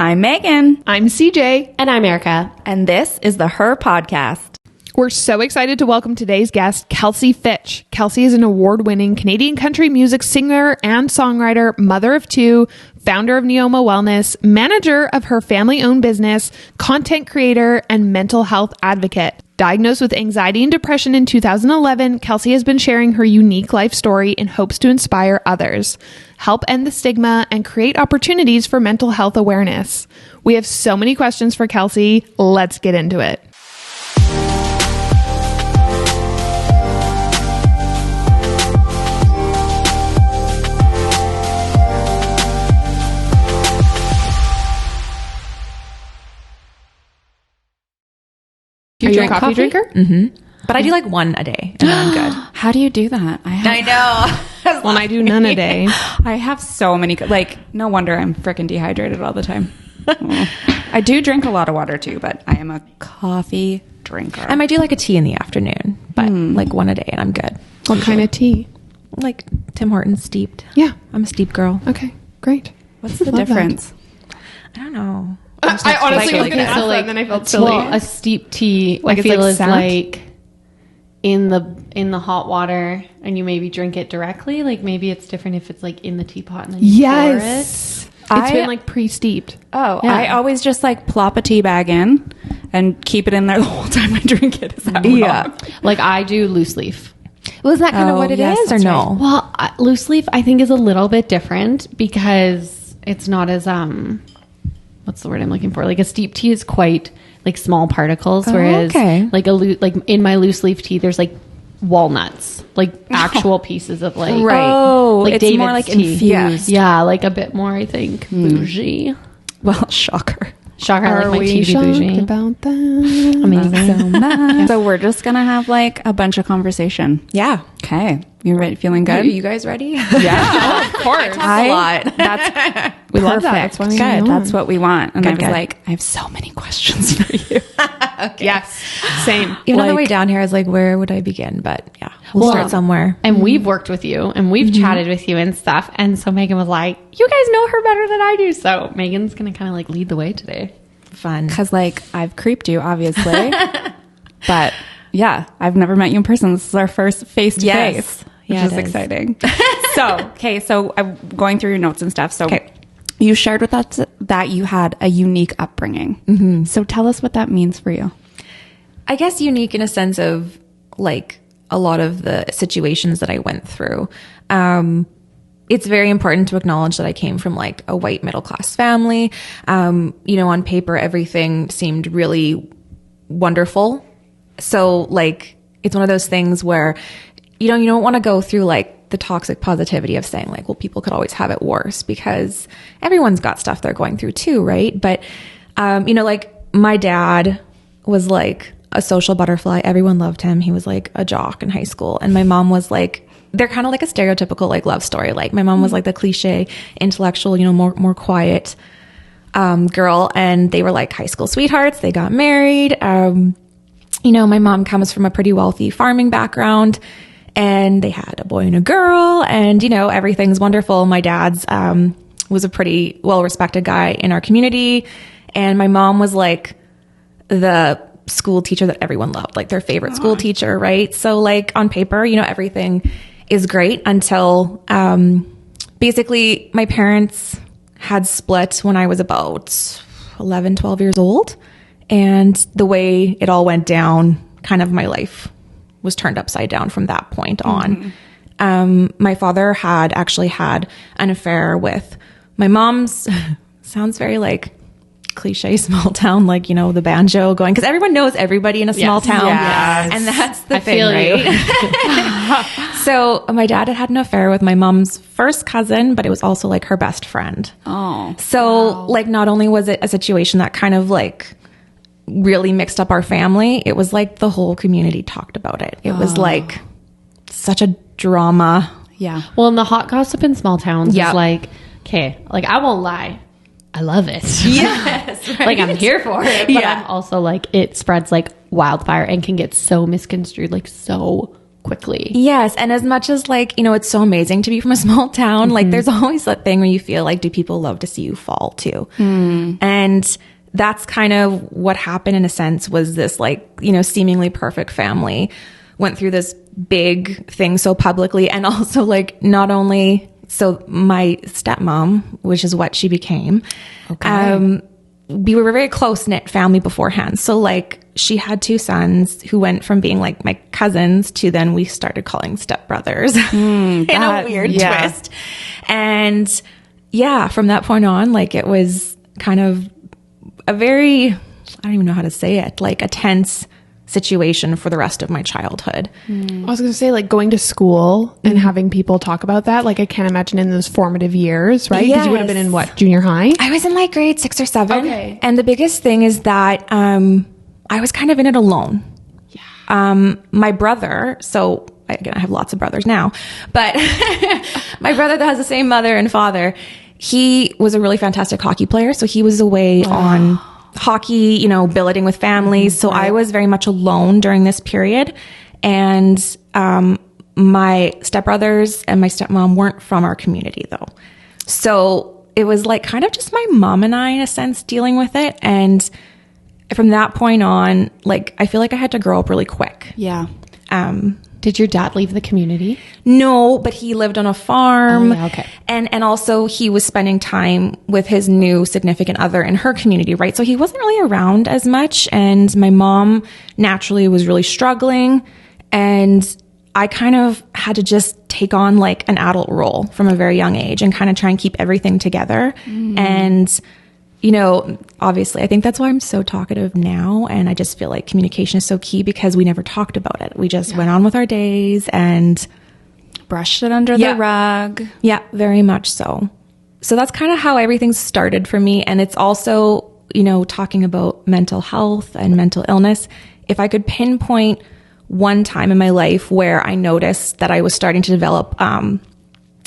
I'm Megan. I'm CJ. And I'm Erica. And this is the Her Podcast. We're so excited to welcome today's guest, Kelsey Fitch. Kelsey is an award-winning Canadian country music singer and songwriter, mother of two, founder of Neoma Wellness, manager of her family-owned business, content creator, and mental health advocate. Diagnosed with anxiety and depression in 2011, Kelsey has been sharing her unique life story in hopes to inspire others, help end the stigma, and create opportunities for mental health awareness. We have so many questions for Kelsey. Let's get into it. Are you a coffee drinker? Mm-hmm. But I do like one a day and I'm good. How do you do that? I know. Well, I do none a day. I have so many, no wonder I'm freaking dehydrated all the time. I do drink a lot of water too, but I am a coffee drinker. I might do like a tea in the afternoon, but like one a day and I'm good. What kind of tea? Like Tim Hortons steeped. Yeah. I'm a steep girl. Okay, great. What's the difference? I don't know. I honestly was going to ask that, and then I felt silly. Well, a steep tea, Like I it's feel like is sat? like in the hot water, and you maybe drink it directly. Like maybe it's different if it's like in the teapot and then you pour it. Yes. It's been like pre-steeped. Oh, Yeah. I always just plop a tea bag in and keep it in there the whole time I drink it. Is that wrong? Like I do loose leaf. Was that kind of what it yes, is, or that's no? Well, loose leaf I think is a little bit different because it's not as what's the word I'm looking for? Like a steep tea is quite like small particles, whereas okay. like like in my loose leaf tea, there's like walnuts, like actual pieces of like Oh, like it's David's more like tea. infused. Yeah, like a bit more, I think, bougie. Well, shocker. Shocker, I like my tea to be bougie. about that? Amazing. So much. So we're just going to have a bunch of conversation. Yeah. Okay. You ready? Feeling Are good? you guys ready? Yeah, of course. A lot. That's We love that. perfect. That's why we Good. have you on. That's what we want. And Good, I was good. like, I have so many questions for you. Yes, same. Even on the way down here, I was like, where would I begin? But yeah, we'll start somewhere. And we've worked with you and we've chatted with you and stuff. And so Megan was like, you guys know her better than I do. So Megan's going to kind of like lead the way today. Fun. Because I've creeped you, obviously. But yeah, I've never met you in person. This is our first face to face, which Yeah, is it is. exciting. So I'm going through your notes and stuff. So Okay. you shared with us that you had a unique upbringing. So tell us what that means for you. I guess unique in a sense of like a lot of the situations that I went through. It's very important to acknowledge that I came from like a white middle class family. On paper, everything seemed really wonderful. So like, it's one of those things where, you don't want to go through like the toxic positivity of saying like, well, people could always have it worse because everyone's got stuff they're going through too. Right. But, like my dad was like a social butterfly. Everyone loved him. He was like a jock in high school. And my mom was like, they're kind of like a stereotypical like love story. Like my mom was like the cliche intellectual, more quiet, girl. And they were like high school sweethearts. They got married. My mom comes from a pretty wealthy farming background and they had a boy and a girl and, everything's wonderful. My dad's, was a pretty well-respected guy in our community. And my mom was like the school teacher that everyone loved, like their favorite school teacher. Right. So like on paper, everything is great until, basically my parents had split when I was about 11, 12 years old. And the way it all went down, kind of my life was turned upside down from that point on. My father had actually had an affair with my mom's, sounds very like cliche small town, like, the banjo going, because everyone knows everybody in a small town. Yes. And that's the I thing, feel you. right? So my dad had an affair with my mom's first cousin, but it was also like her best friend. Oh. So like, not only was it a situation that kind of like really mixed up our family, it was like the whole community talked about it. It was like such a drama. Yeah. Well, and the hot gossip in small towns Yeah. is like, okay, like I won't lie. I love it. Yes. Right? Like I'm here for it. But Yeah. I'm also like, it spreads like wildfire and can get so misconstrued like so quickly. Yes. And as much as like, it's so amazing to be from a small town, like there's always that thing where you feel like, do people love to see you fall too? And that's kind of what happened in a sense, was this like, seemingly perfect family went through this big thing so publicly. And also like, not only, so my stepmom, which is what she became, we were a very close-knit family beforehand. So like she had 2 sons who went from being like my cousins to then we started calling stepbrothers in a weird twist. And yeah, from that point on, like it was kind of a very, I don't even know how to say it, like a tense situation for the rest of my childhood. I was going to say, like, going to school and having people talk about that. Like, I can't imagine in those formative years, right? Because you would have been in what, junior high? I was in like grade 6 or 7. Okay. And the biggest thing is that I was kind of in it alone. Yeah. My brother, so again, I have lots of brothers now, but my brother that has the same mother and father, he was a really fantastic hockey player. So he was away on hockey, billeting with families. So I was very much alone during this period. And my stepbrothers and my stepmom weren't from our community though. So it was like kind of just my mom and I, in a sense, dealing with it. And from that point on, like, I feel like I had to grow up really quick. Yeah. Did your dad leave the community? No, but he lived on a farm. Oh, yeah, okay. And also he was spending time with his new significant other in her community, right? So he wasn't really around as much. And my mom naturally was really struggling. And I kind of had to just take on like an adult role from a very young age and kind of try and keep everything together. And obviously I think that's why I'm so talkative now. And I just feel like communication is so key, because we never talked about it. We just went on with our days and Brushed it under the rug. Yeah, very much so. So that's kind of how everything started for me. And it's also, talking about mental health and mental illness. If I could pinpoint one time in my life where I noticed that I was starting to develop,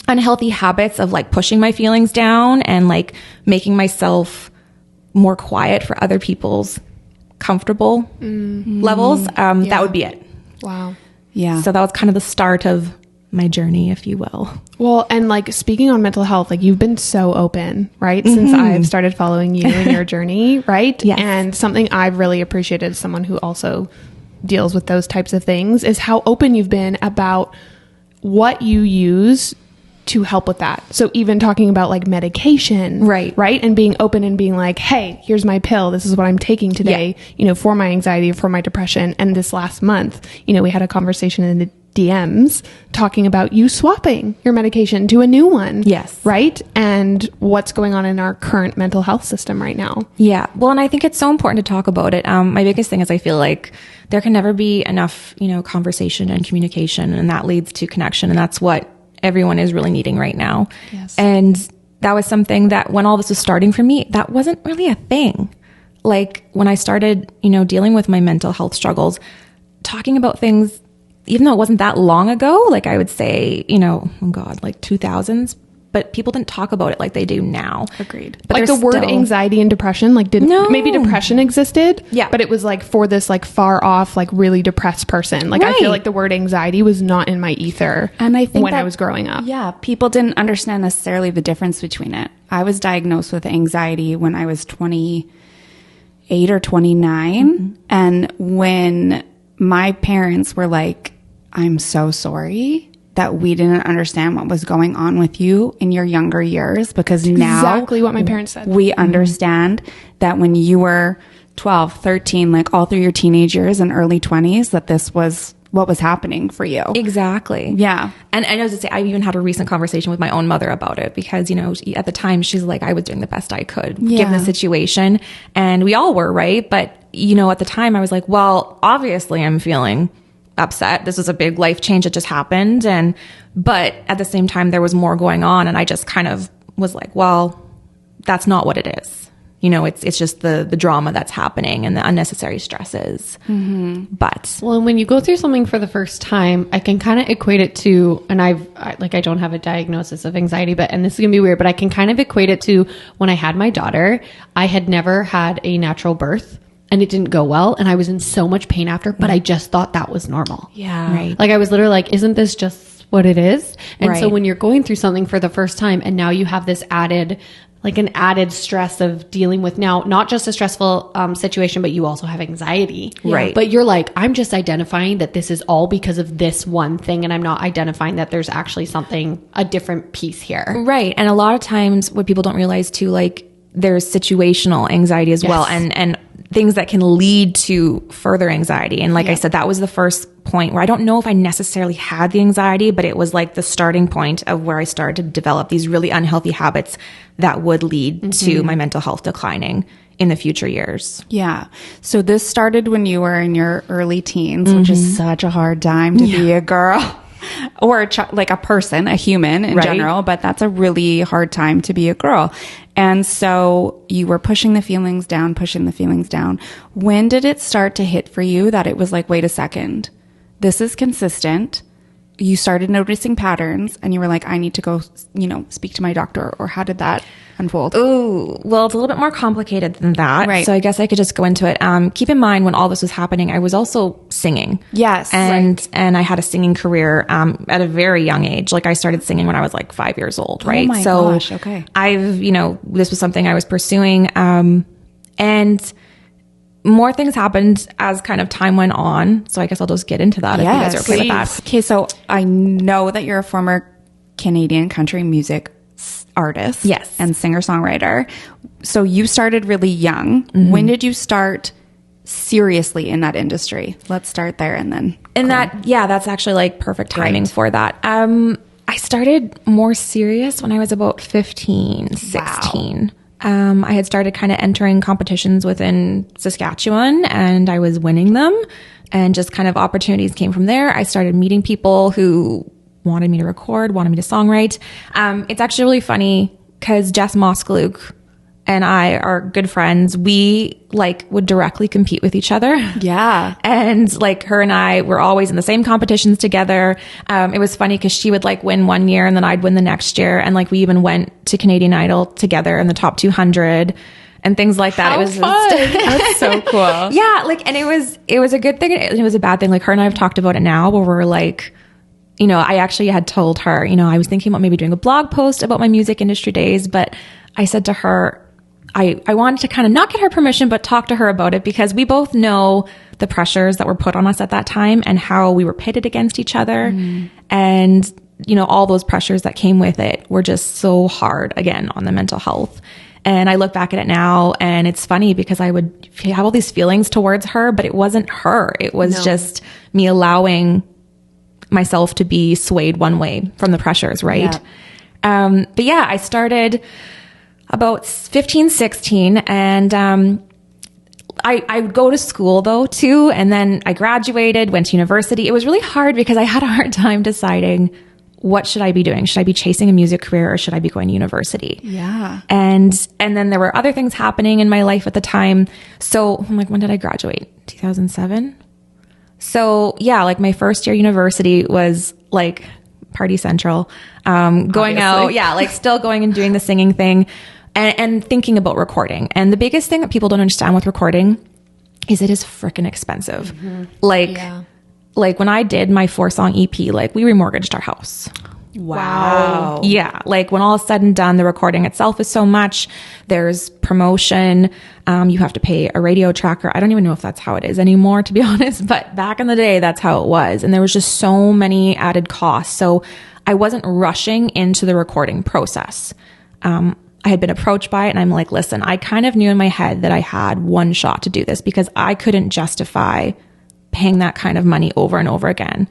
unhealthy habits of like pushing my feelings down and like making myself more quiet for other people's comfortable levels, that would be it. Wow. Yeah. So that was kind of the start of my journey, if you will. Well, and like speaking on mental health, like you've been so open, right? Since I've started following you in your journey, right? Yes. And something I've really appreciated as someone who also deals with those types of things is how open you've been about what you use to help with that. So even talking about like medication, right? And being open and being like, hey, here's my pill. This is what I'm taking today, for my anxiety, for my depression. And this last month, we had a conversation in the DMs talking about you swapping your medication to a new one. Yes. Right. And what's going on in our current mental health system right now. Yeah. Well, and I think it's so important to talk about it. My biggest thing is I feel like there can never be enough, conversation and communication, and that leads to connection. And that's what everyone is really needing right now. Yes. And that was something that when all this was starting for me, that wasn't really a thing. Like when I started, dealing with my mental health struggles, talking about things, even though it wasn't that long ago, like I would say, like 2000s, but people didn't talk about it like they do now. Agreed. But like the word anxiety and depression, like maybe depression existed, but it was like for this like far off, like really depressed person. Like I feel like the word anxiety was not in my ether. And I think when I was growing up. Yeah. People didn't understand necessarily the difference between it. I was diagnosed with anxiety when I was 28 or 29. And when my parents were like, I'm so sorry that we didn't understand what was going on with you in your younger years, because now exactly what my parents said. We understand that when you were 12, 13, like all through your teenage years and early 20s, that this was what was happening for you. Exactly. Yeah. And I know to say, I even had a recent conversation with my own mother about it, because, at the time she's like, I was doing the best I could given the situation, and we all were, right? But, at the time I was like, well, obviously I'm feeling upset. This is a big life change that just happened. But at the same time, there was more going on. And I just kind of was like, well, that's not what it is. It's just the drama that's happening and the unnecessary stresses. But well, and when you go through something for the first time, I can kind of equate it to, and I don't have a diagnosis of anxiety, and this is gonna be weird, but I can kind of equate it to when I had my daughter. I had never had a natural birth. and it didn't go well. And I was in so much pain after, but I just thought that was normal. Yeah. Right. Like I was literally like, isn't this just what it is? And so Right. when you're going through something for the first time and now you have this added, like an added stress of dealing with now, not just a stressful situation, but you also have anxiety. Right. But you're like, I'm just identifying that this is all because of this one thing. And I'm not identifying that there's actually something, a different piece here. Right. And a lot of times what people don't realize too, like there's situational anxiety as well, and things that can lead to further anxiety. And like I said, that was the first point where I don't know if I necessarily had the anxiety, but it was like the starting point of where I started to develop these really unhealthy habits that would lead to my mental health declining in the future years. Yeah. So this started when you were in your early teens, which is such a hard time to be a girl or like a person, a human in general, but that's a really hard time to be a girl. And so you were pushing the feelings down. When did it start to hit for you that it was like, wait a second, this is consistent? You started noticing patterns and you were like, I need to go, speak to my doctor, or how did that unfold? Ooh, well, it's a little bit more complicated than that. Right. So I guess I could just go into it. Keep in mind when all this was happening, I was also singing. Yes. And I had a singing career at a very young age. Like I started singing when I was like 5 years old, right? my so gosh, okay. this was something I was pursuing. And more things happened as kind of time went on. So I guess I'll just get into that if you guys are okay with that. Okay, so I know that you're a former Canadian country music artist. Yes. And singer-songwriter. So you started really young. When did you start seriously in that industry? Let's start there and then. And that's actually like perfect timing for that. I started more serious when I was about 15, 16. I had started kind of entering competitions within Saskatchewan and I was winning them, and just kind of opportunities came from there. I started meeting people who wanted me to record, wanted me to songwrite. It's actually really funny because Jess Moskaluk and I are good friends. We like would directly compete with each other. Yeah. And like her and I were always in the same competitions together. It was funny because she would like win one year and then I'd win the next year. And like we even went to Canadian Idol together in the top 200 and things like that. How It was fun. That's so cool. yeah. Like, and it was a good thing. And it was a bad thing. Like her and I have talked about it now where we're like, I actually had told her, I was thinking about maybe doing a blog post about my music industry days, but I said to her, I wanted to kind of not get her permission, but talk to her about it because we both know the pressures that were put on us at that time and how we were pitted against each other. And, all those pressures that came with it were just so hard again on the mental health. And I look back at it now and it's funny because I would have all these feelings towards her, but it wasn't her. It was just me allowing myself to be swayed one way from the pressures. Right. Yeah. But yeah, I started about 15, 16 and, I would go to school though too. And then I graduated, went to university. It was really hard because I had a hard time deciding what should I be doing? Should I be chasing a music career or should I be going to university? Yeah. And then there were other things happening in my life at the time. So I'm like, when did I graduate? 2007. So yeah, like my first year university was like party central, going out. Yeah. Like still going and doing the singing thing and thinking about recording. And the biggest thing that people don't understand with recording is it is freaking expensive. Like when I did my 4-song EP, like we remortgaged our house. Wow. Yeah. Like when all is said and done, the recording itself is so much. There's promotion. You have to pay a radio tracker. I don't even know if that's how it is anymore, to be honest, but back in the day, that's how it was. And there was just so many added costs. So I wasn't rushing into the recording process. I had been approached by it and I'm like, listen, I kind of knew in my head that I had one shot to do this because I couldn't justify paying that kind of money over and over again.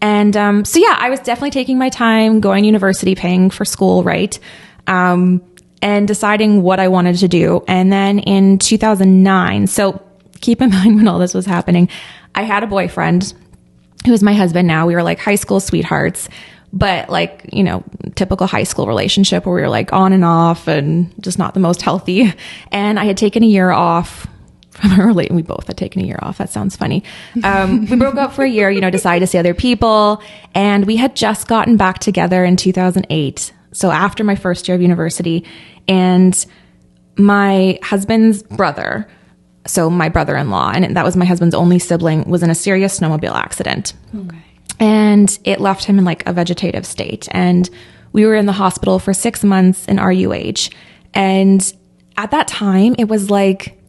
And so yeah, I was definitely taking my time, going to university, paying for school, right? And deciding what I wanted to do. And then in 2009, so keep in mind when all this was happening, I had a boyfriend who is my husband now. We were like high school sweethearts, but like, typical high school relationship where we were like on and off and just not the most healthy. And I had taken a year off from her we both had taken a year off. That sounds funny. We broke up for a year, decided to see other people. And we had just gotten back together in 2008. So after my first year of university, and my husband's brother so my brother-in-law, and that was my husband's only sibling, was in a serious snowmobile accident. Okay. And it left him in like a vegetative state. And we were in the hospital for 6 months in RUH. And at that time, it was like,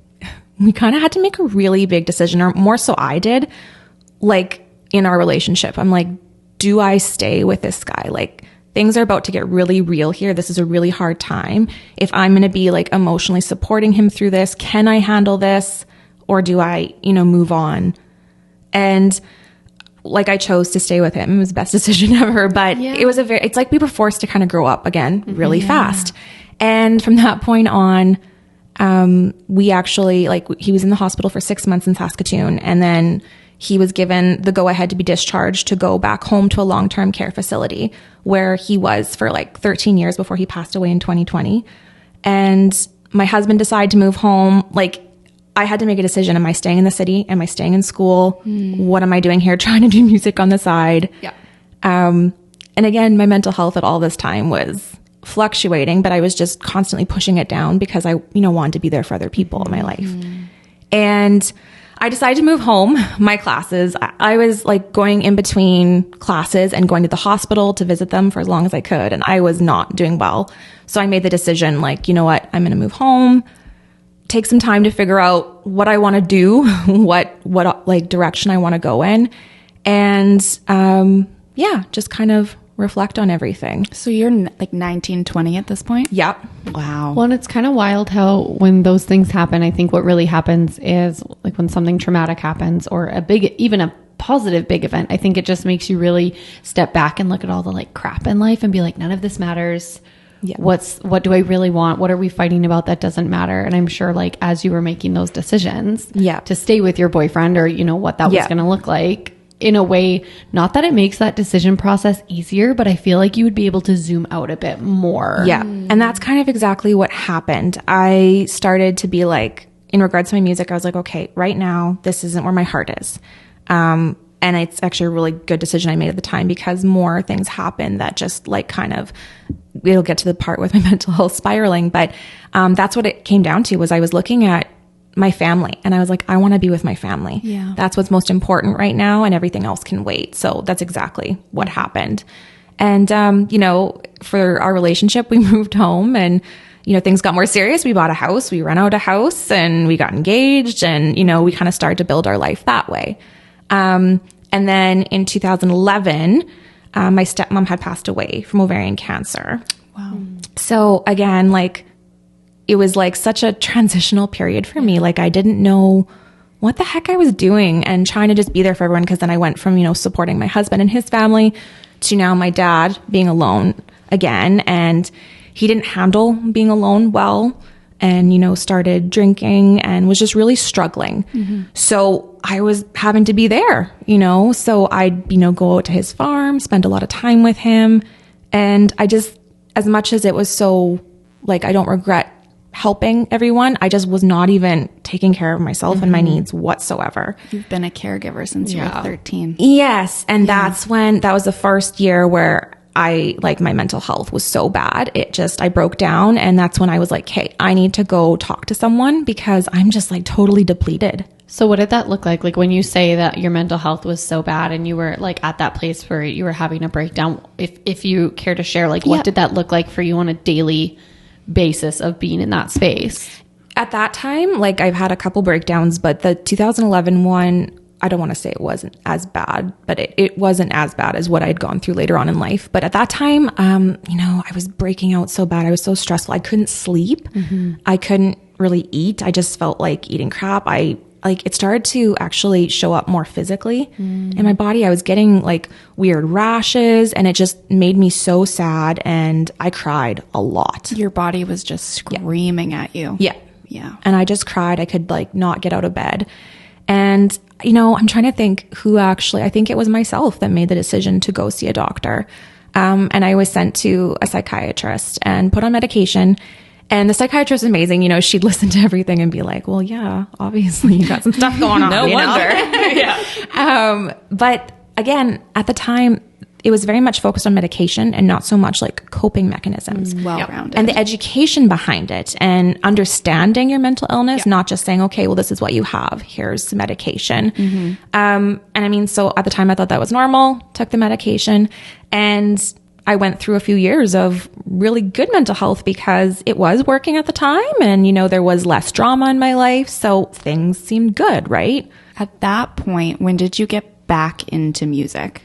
we kind of had to make a really big decision, or more so I did, like in our relationship. I'm like, do I stay with this guy? Like, things are about to get really real here. This is a really hard time. If I'm going to be like emotionally supporting him through this, can I handle this? Or do I, move on? And like, I chose to stay with him. It was the best decision ever, but it's like we were forced to kind of grow up again really fast. And from that point on, we actually, like, he was in the hospital for 6 months in Saskatoon, and then he was given the go ahead to be discharged to go back home to a long-term care facility where he was for like 13 years before he passed away in 2020. And my husband decided to move home. Like, I had to make a decision. Am I staying in the city? Am I staying in school? What am I doing here? Trying to do music on the side. Yeah. And again, my mental health at all this time was fluctuating, but I was just constantly pushing it down because I, wanted to be there for other people in my life. And I decided to move home. My classes, I was like going in between classes and going to the hospital to visit them for as long as I could. And I was not doing well. So I made the decision, like, you know what, I'm going to move home, take some time to figure out what I want to do, what like direction I want to go in. And, just kind of reflect on everything. So you're like 19, 20 at this point? Yep. Wow. Well, and it's kind of wild how when those things happen, I think what really happens is like when something traumatic happens or even a positive big event, I think it just makes you really step back and look at all the like crap in life and be like, none of this matters. Yeah. What do I really want? What are we fighting about that doesn't matter? And I'm sure like as you were making those decisions to stay with your boyfriend or what that was going to look like, in a way, not that it makes that decision process easier, but I feel like you would be able to zoom out a bit more. Yeah. And that's kind of exactly what happened. I started to be like, in regards to my music, I was like, okay, right now, this isn't where my heart is. And it's actually a really good decision I made at the time because more things happen that just like kind of, it'll get to the part with my mental health spiraling. But that's what it came down to was I was looking at my family. And I was like, I want to be with my family. Yeah. That's what's most important right now. And everything else can wait. So that's exactly what happened. And, for our relationship, we moved home and, things got more serious. We bought a house, we rent out a house and we got engaged and, we kind of started to build our life that way. And then in 2011, my stepmom had passed away from ovarian cancer. Wow. So again, like, it was like such a transitional period for me. Like I didn't know what the heck I was doing and trying to just be there for everyone. Cause then I went from, supporting my husband and his family to now my dad being alone again. And he didn't handle being alone well and, started drinking and was just really struggling. Mm-hmm. So I was having to be there, so I'd, go out to his farm, spend a lot of time with him. And I just, as much as it was so like, I don't regret helping everyone, I just was not even taking care of myself and my needs whatsoever. You've been a caregiver since you were 13. Yes. And that was the first year where my mental health was so bad. I broke down. And that's when I was like, hey, I need to go talk to someone because I'm just like totally depleted. So what did that look like? Like when you say that your mental health was so bad and you were like at that place where you were having a breakdown, if you care to share, like what did that look like for you on a daily basis of being in that space? At that time, like I've had a couple breakdowns, but the 2011 one, I don't want to say it wasn't as bad, but it wasn't as bad as what I'd gone through later on in life. But at that time, I was breaking out so bad. I was so stressful. I couldn't sleep. Mm-hmm. I couldn't really eat. I just felt like eating crap. It started to actually show up more physically in my body. I was getting like weird rashes and it just made me so sad and I cried a lot. Your body was just screaming at you. Yeah. Yeah. And I just cried. I could like not get out of bed. And, I'm trying to think I think it was myself that made the decision to go see a doctor. And I was sent to a psychiatrist and put on medication. And the psychiatrist is amazing. She'd listen to everything and be like, well, yeah, obviously you got some stuff going on. No wonder. But again, at the time, it was very much focused on medication and not so much like coping mechenisms. Well-rounded. And the education behind it and understanding your mental illness, not just saying, okay, well, this is what you have. Here's some medication. And I mean, so at the time I thought that was normal, took the medication, and I went through a few years of really good mental health because it was working at the time, and, you know, there was less drama in my life. So things seemed good, right? At that point, when did you get back into music?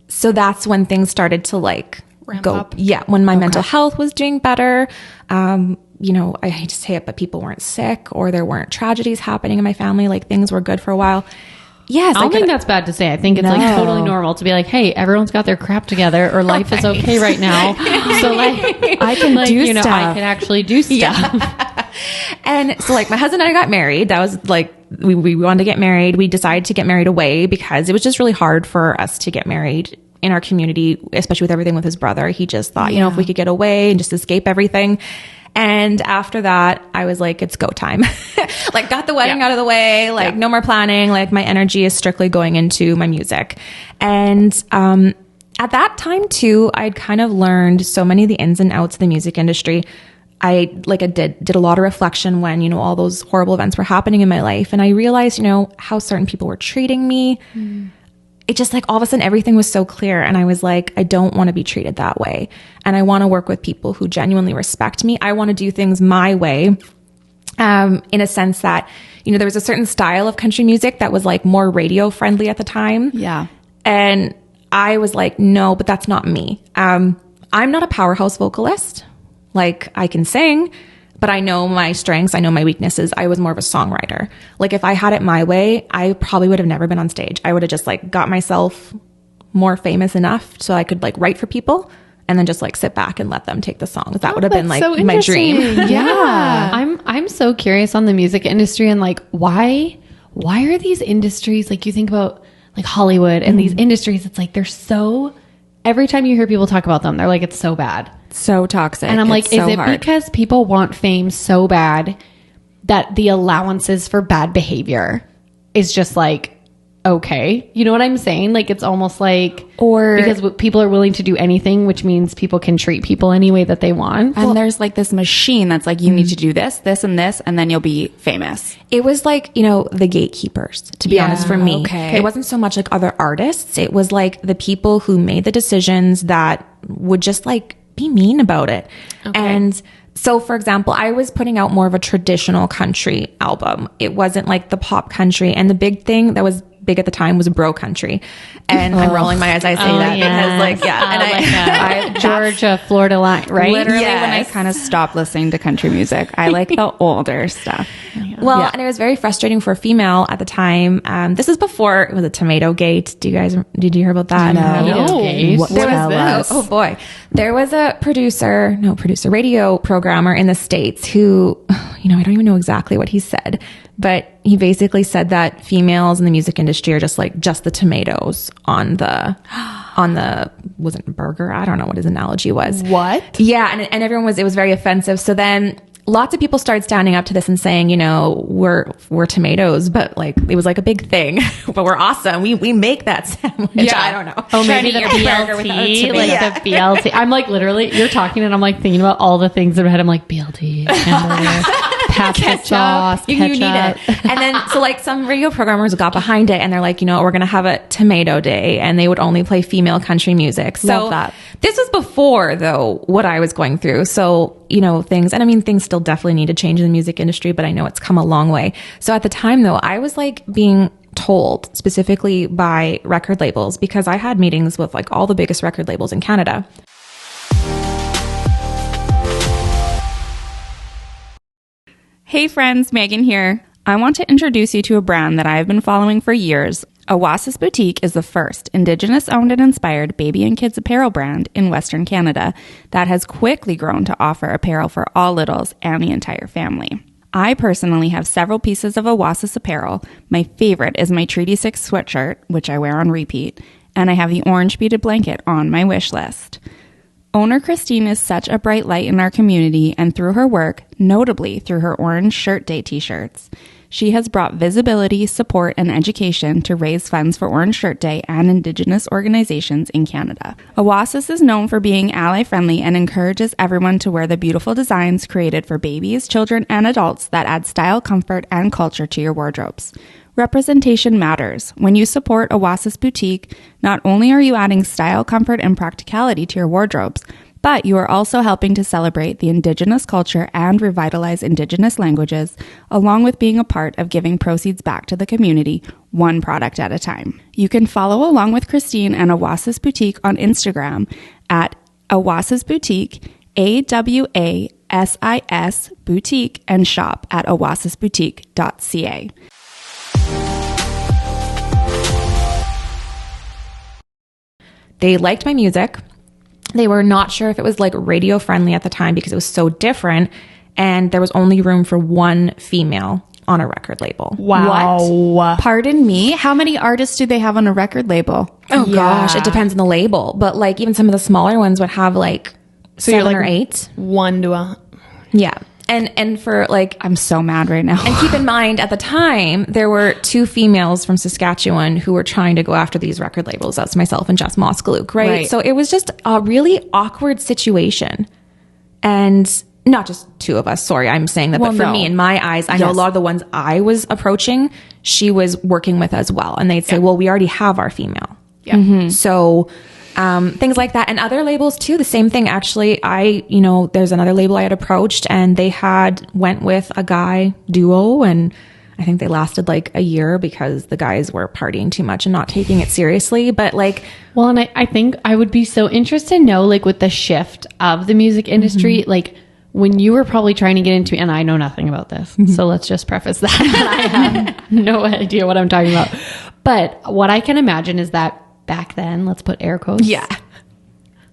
So that's when things started to like Ramp up. Yeah. When my mental health was doing better. You know, I hate to say it, but people weren't sick or there weren't tragedies happening in my family. Like things were good for a while. Yes. I don't think that's bad to say. I think it's like totally normal to be like, hey, everyone's got their crap together or life is okay right now. So like I can do stuff. I can actually do stuff. Yeah. And so like my husband and I got married. That was like, we wanted to get married. We decided to get married away because it was just really hard for us to get married in our community, especially with everything with his brother. He just thought, you know, if we could get away and just escape everything. And after that, I was like, it's go time. Like got the wedding out of the way, like no more planning. Like my energy is strictly going into my music. And, at that time too, I'd kind of learned so many of the ins and outs of the music industry. I did a lot of reflection when, you know, all those horrible events were happening in my life. And I realized, you know, how certain people were treating me. It just like all of a sudden everything was so clear. And I was like, I don't want to be treated that way. And I want to work with people who genuinely respect me. I want to do things my way. In a sense that, you know, there was a certain style of country music that was like more radio friendly at the time. Yeah. And I was like, no, but that's not me. I'm not a powerhouse vocalist. Like I can sing, but I know my strengths. I know my weaknesses. I was more of a songwriter. Like if I had it my way, I probably would have never been on stage. I would have just like got myself more famous enough so I could like write for people and then just like sit back and let them take the songs. That would have been like so my dream. Yeah. I'm so curious on the music industry and like why are these industries, like you think about like Hollywood and these industries, it's like they're so, every time you hear people talk about them, they're like, it's so bad. So toxic. And I'm like, it's so is it hard. because people want fame so bad that the allowances for bad behavior is just like, okay, you know what I'm saying? Like it's almost like, or because people are willing to do anything, which means people can treat people any way that they want. And there's like this machine that's like, you need to do this, this, and this, and then you'll be famous. It was like, you know, the gatekeepers, to be honest, for me. Okay. It wasn't so much like other artists. It was like the people who made the decisions that would just like be mean about it. Okay. And so, for example, I was putting out more of a traditional country album. It wasn't like the pop country. And the big thing that was big at the time was bro country. And I'm rolling my eyes as I say that because like, and I Georgia, Florida line, right? Literally when I kind of stopped listening to country music, I like the older stuff. Well, and it was very frustrating for a female at the time. This is before it was a tomato gate. Did you hear about that? No. What is this? Oh boy. There was a radio programmer in the States who, you know, I don't even know exactly what he said, but he basically said that females in the music industry are just the tomatoes on the wasn't burger? I don't know what his analogy was. What? Yeah. And everyone it was very offensive. So then lots of people started standing up to this and saying, you know, we're tomatoes, but like, it was like a big thing, but we're awesome. We make that sandwich. Yeah. I don't know. Oh, maybe the BLT, like the BLT. I'm like literally, you're talking and I'm like thinking about all the things in my head. I'm like BLT, hamburger, ketchup sauce, you need it. And then, so like some radio programmers got behind it and they're like, you know, we're going to have a tomato day and they would only play female country music. So Love that. This was before though, what I was going through. So, you know, things still definitely need to change in the music industry, but I know it's come a long way. So at the time though, I was like being told specifically by record labels because I had meetings with like all the biggest record labels in Canada. Hey friends, Megan here. I want to introduce you to a brand that I have been following for years. Oasis Boutique is the first Indigenous owned and inspired baby and kids apparel brand in Western Canada that has quickly grown to offer apparel for all littles and the entire family. I personally have several pieces of Oasis apparel. My favorite is my Treaty 6 sweatshirt, which I wear on repeat, and I have the orange beaded blanket on my wish list. Owner Christine is such a bright light in our community and through her work, notably through her orange shirt day t-shirts. She has brought visibility, support, and education to raise funds for Orange Shirt Day and Indigenous organizations in Canada. Oasis is known for being ally-friendly and encourages everyone to wear the beautiful designs created for babies, children, and adults that add style, comfort, and culture to your wardrobes. Representation matters. When you support Oasis Boutique, not only are you adding style, comfort, and practicality to your wardrobes, but you are also helping to celebrate the Indigenous culture and revitalize Indigenous languages, along with being a part of giving proceeds back to the community, one product at a time. You can follow along with Christine and Oasis Boutique on Instagram at Oasis Boutique, AWASIS Boutique, and shop at oasisboutique.ca. They liked my music. They were not sure if it was like radio friendly at the time because it was so different. And there was only room for one female on a record label. Wow. What? Pardon me? How many artists do they have on a record label? Oh gosh, it depends on the label. But like even some of the smaller ones would have like seven or eight. 1 to 1. Yeah. And for like, I'm so mad right now. And keep in mind, at the time, there were 2 females from Saskatchewan who were trying to go after these record labels. That's myself and Jess Moskalouk, right? So it was just a really awkward situation. And not just 2 of us, sorry, I'm saying that. But for me, in my eyes, I know a lot of the ones I was approaching, she was working with as well. And they'd say, well, we already have our female. Yeah. Mm-hmm. So things like that. And other labels too, the same thing. Actually, there's another label I had approached and they went with a guy duo, and I think they lasted like a year because the guys were partying too much and not taking it seriously. But like, well, and I think I would be so interested to know, like with the shift of the music industry, like when you were probably trying to get into, and I know nothing about this, so let's just preface that. I have no idea what I'm talking about. But what I can imagine is that back then, let's put air quotes. Yeah.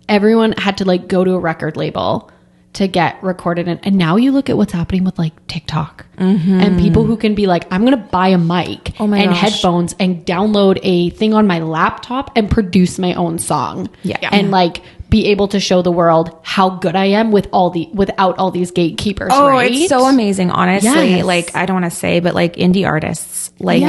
Everyone had to like go to a record label to get recorded. And now you look at what's happening with like TikTok and people who can be like, I'm going to buy a mic and headphones and download a thing on my laptop and produce my own song. Yeah. And like be able to show the world how good I am without all these gatekeepers. Oh, right? It's so amazing, honestly. Yes. Like, I don't want to say, but like indie artists, like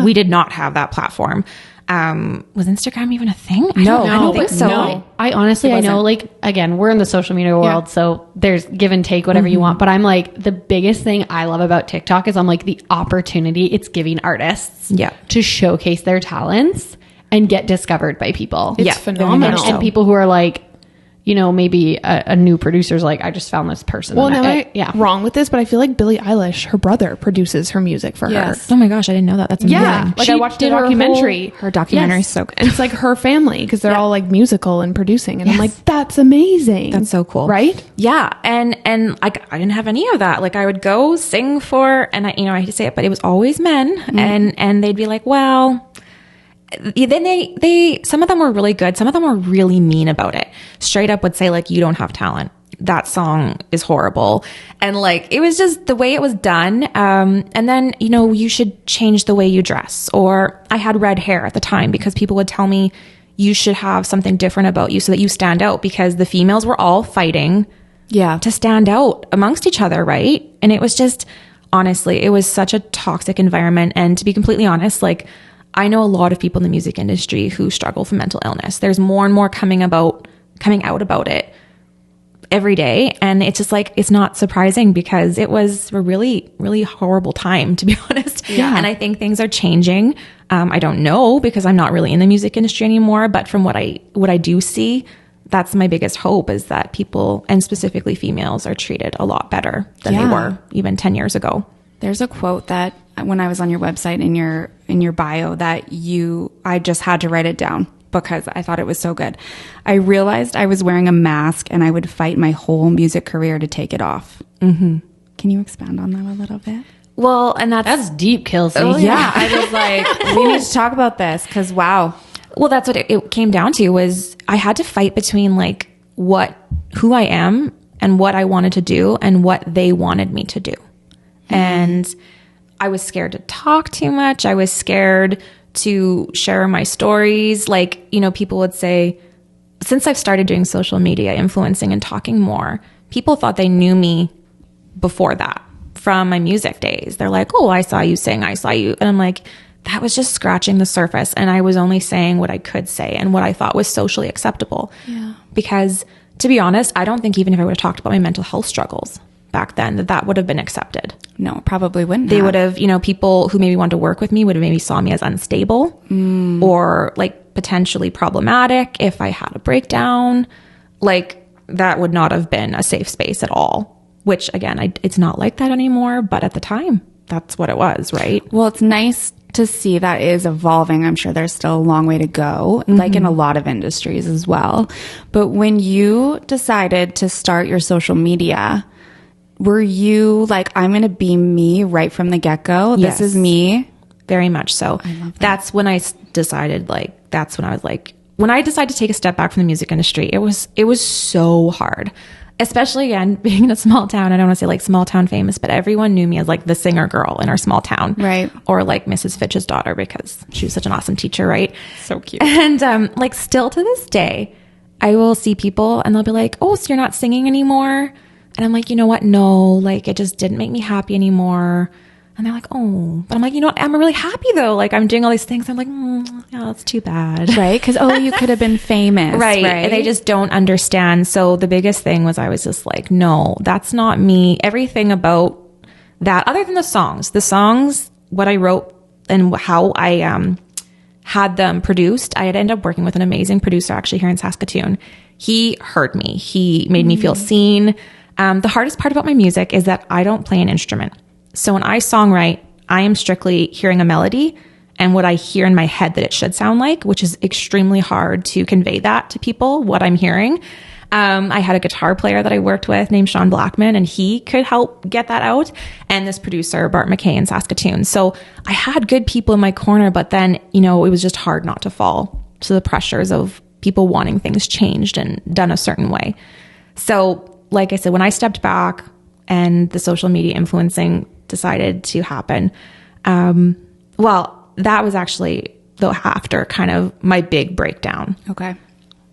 we did not have that platform. Was Instagram even a thing? I don't think so. No. I honestly, I know, like, again, we're in the social media world, so there's give and take, whatever you want. But I'm like, the biggest thing I love about TikTok is I'm like the opportunity it's giving artists to showcase their talents and get discovered by people. It's phenomenal. And people who are like, you know, maybe a new producer's like, I just found this person. Well, am I wrong with this? But I feel like Billie Eilish, her brother, produces her music for her. Oh my gosh, I didn't know that. That's amazing. Yeah, like I watched the documentary. Her documentary is so good. And it's like her family because they're all like musical and producing, and I'm like, that's amazing. That's so cool, right? Yeah, and like I didn't have any of that. Like I would go sing for, and I hate to say it, but it was always men, and they'd be like, well. Then they some of them were really good. Some of them were really mean about it. Straight up would say like, you don't have talent. That song is horrible. And like, it was just the way it was done. And then, you know, you should change the way you dress. Or I had red hair at the time because people would tell me you should have something different about you so that you stand out, because the females were all fighting to stand out amongst each other. Right. And it was just, honestly, it was such a toxic environment. And to be completely honest, like, I know a lot of people in the music industry who struggle from mental illness. There's more and more coming out about it every day. And it's just like, it's not surprising because it was a really, really horrible time, to be honest. Yeah. And I think things are changing. I don't know because I'm not really in the music industry anymore, but from what I do see, that's my biggest hope, is that people, and specifically females, are treated a lot better than they were even 10 years ago. There's a quote that when I was on your website in your bio that I just had to write it down because I thought it was so good. I realized I was wearing a mask and I would fight my whole music career to take it off. Mm-hmm. Can you expand on that a little bit? Well, and that's deep, Kelsey. Oh, yeah. I was like, we need to talk about this because wow. Well, that's what it came down to, was I had to fight between like who I am and what I wanted to do and what they wanted me to do. And I was scared to talk too much. I was scared to share my stories. Like, you know, people would say, since I've started doing social media, influencing and talking more, people thought they knew me before that from my music days. They're like, oh, I saw you sing. I saw you. And I'm like, that was just scratching the surface. And I was only saying what I could say and what I thought was socially acceptable. Yeah. Because to be honest, I don't think even if I would have talked about my mental health struggles back then, that would have been accepted. No, probably wouldn't. They would have, people who maybe wanted to work with me would have maybe saw me as unstable or like potentially problematic if I had a breakdown. Like that would not have been a safe space at all, which again, it's not like that anymore. But at the time, that's what it was, right? Well, it's nice to see that is evolving. I'm sure there's still a long way to go, like in a lot of industries as well. But when you decided to start your social media, were you like, I'm going to be me right from the get-go? Yes. This is me? Very much so. I love that. That's when I decided, that's when I was like, when I decided to take a step back from the music industry, it was so hard. Especially, again, being in a small town. I don't want to say like small town famous, but everyone knew me as like the singer girl in our small town. Right. Or like Mrs. Fitch's daughter because she was such an awesome teacher, right? So cute. And like still to this day, I will see people and they'll be like, oh, so you're not singing anymore? And I'm like, you know what? No, like it just didn't make me happy anymore. And they're like, oh, but I'm like, you know what? I'm really happy though. Like I'm doing all these things. I'm like, yeah, that's too bad. Right. Cause, you could have been famous. Right. And they just don't understand. So the biggest thing was I was just like, no, that's not me. Everything about that, other than the songs, what I wrote and how I had them produced, I had ended up working with an amazing producer actually here in Saskatoon. He heard me. He made me feel seen. The hardest part about my music is that I don't play an instrument. So when I songwrite, I am strictly hearing a melody and what I hear in my head that it should sound like, which is extremely hard to convey that to people, what I'm hearing. I had a guitar player that I worked with named Sean Blackman, and he could help get that out. And this producer, Bart McKay in Saskatoon. So I had good people in my corner, but then, it was just hard not to fall to the pressures of people wanting things changed and done a certain way. So like I said, when I stepped back and the social media influencing decided to happen, that was actually though after kind of my big breakdown. Okay.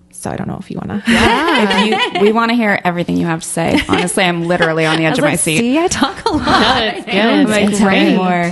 So I don't know if you want to. Yeah. We want to hear everything you have to say. Honestly, I'm literally on the edge of my seat. See, I talk a lot. That's good. It's great. More.